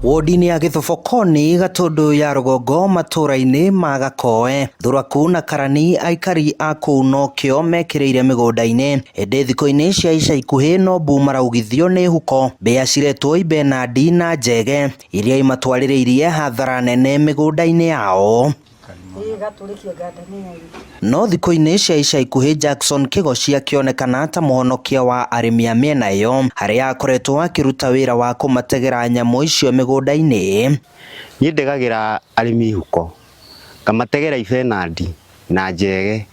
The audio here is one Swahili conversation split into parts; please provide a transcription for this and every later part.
Wodi-inĩ ya Gĩthobokoni Gatundu ya rũgongo matũra-inĩ ma Gakoe, Thuraku na Karani aikari a kũu nokĩo mekĩrĩire mĩgũnda-inĩ. Ĩndĩ thikũ-inĩ cia ica ikuhĩ no mbu maraugithio nĩ huko mbĩa ciretwo ibenadi na njege iria imatwarĩrĩirie hathara nene mĩgũnda-inĩ yao. No thikũ-inĩ cia ica ikuhĩ Jackson Kĩgoci akĩonekana ta mũhonokia wa arĩmi a mĩena ĩyo, harĩa akoretwo akĩruta wĩra wa kũmategera nyamũ icio mĩgũnda-inĩ. Niĩ ndegagĩra arĩmi huko, ngamategera ibenadi na njege,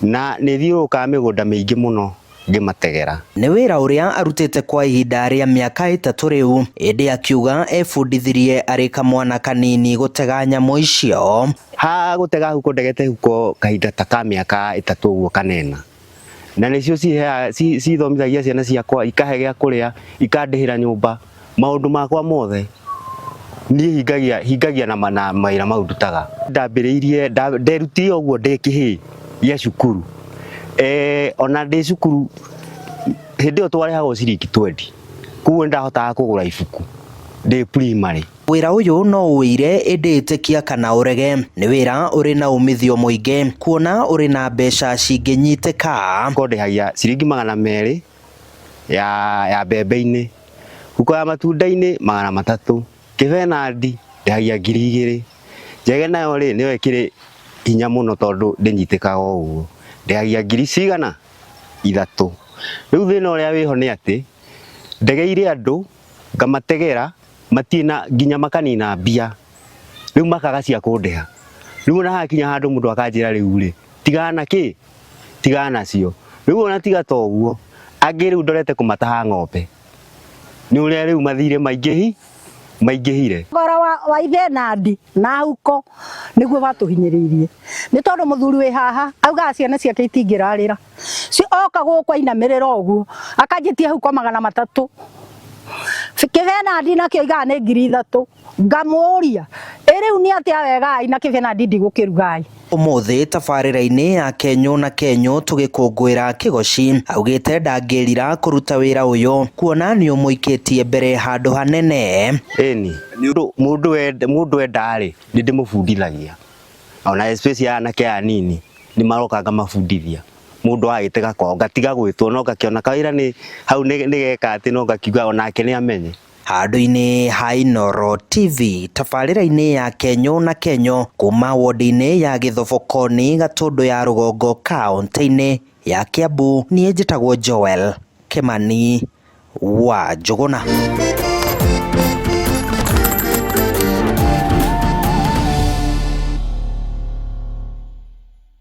na nĩ thiũrũrũkaga mĩgũnda mĩingĩ mũno ngĩmategera. Nĩ wĩra ũrĩa arutĩte kwa ihinda rĩa mĩaka 3 rĩu, ĩndĩ akiuga ebundithirie arĩ kamwana kanini gũtega nyamũ icio. Ha gũtega huko ndegete huko kahinda ta ka mĩaka 3 ũguo kanena, na nĩcio cithomithagia ciana ciakwa, ikahe gĩa kũrĩa, ikandĩhĩra nyũmba, maũndũ makwa mothe niĩ hingagia na mawĩra mau ndutaga. Ndambĩrĩirie nderutire ũguo ndĩ kĩhĩĩ gĩa cukuru. Ona ndĩ cukuru hĩndĩ ĩyo twarĩhagwo ciringi 20, kuo ndahotaga kũgũra ibuku ndĩ primary. Wĩra ũyũ no ũire ĩndĩ ĩtĩkia kana ũrege, nĩ wĩra ũrĩ na umithio mũingĩ, kuona ũrĩ na mbeca cingĩnyitĩka. Ndĩhagia ciringi 200 ya mbembe-inĩ, huko ya matunda-inĩ 300, kĩbenadi ndĩhagia 2000. Njege nayo rĩ nĩyo ĩkĩrĩ hinya mũno tondũ ndĩnyitĩkaga ũguo, ndĩhagia 300. Rĩu thĩna ũrĩa wĩho nĩ atĩ ndegeire andũ ngamategera matina nginya makanina mbia, rĩu makaga cia kũndeha. Rĩu ona hakinya handũ mũndũ akanjĩra rĩu rĩ tigana nacio. Rĩu ona tiga ta ũguo, angĩ rĩu ndorete kũmataha ng'ombe, nĩ ũrĩa rĩu mathire maingĩhire. Goro wa ibenadi na huko nĩguo batũhinyĩrĩirie, nĩ tondũ mũthuri wĩ haha augaga ciana ciake itingĩrarĩra, oka gũkũ ainamĩrĩra ũguo akanjĩtia huko 300. Kĩbenadi nakĩo iga nĩ 3000. Ngamũria rĩu nĩ atĩa wega ina kĩbenadi ndigũkĩrugai. Ũmũthĩ tabarĩra-inĩ ya Kenyũ na Kenyũ tũgĩkũngũĩra Kĩgoci augĩte ndangĩrira kũruta wĩra ũyũ, kuona nĩ ũmũikĩtie mbere handũ hanene. Ĩni mũndũ endarĩ nĩ ndĩmũbundithagia, ona especially anake anini nĩ maroka ngamabundithia. Mũndũ agĩtega kwao ngatiga gwĩtwo, no ngakĩona kawĩra nĩ hau nĩ geka atĩ, no ngakiuga onake nĩ amenye. Handũ-inĩ ha Inooro TV tabarĩra-inĩ ya Kenyũ na Kenyũ kuma wodi-inĩ ya Gĩthobokoni Gatundu ya rũgongo kaũntĩ-inĩ ya Kiambu, niĩ njĩtagwo Joel Kimani wa Njũgũna.